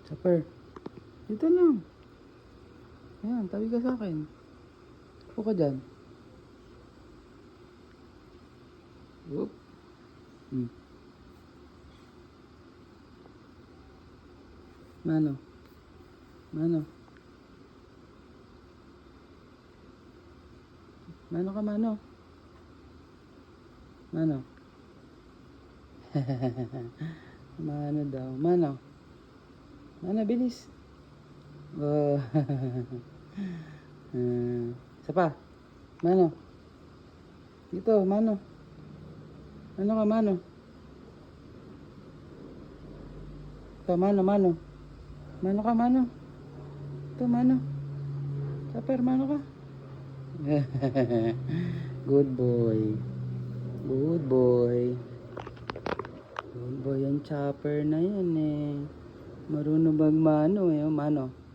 Chopper. Dito lang. Ayan, tabi ka sa akin. Upo ka dyan. Whoop. Mano? Mano? Mano ka, mano? Mano? Mano daw. Mano? Mano, bilis. Oh. Isa pa. Mano? Dito, mano? Mano ka, mano? Ito, mano, mano? Mano ka, mano? Ito, mano? Chopper, mano ka? Good boy. Good boy. Good boy yung Chopper na yan eh. Marunong magmano eh. Mano.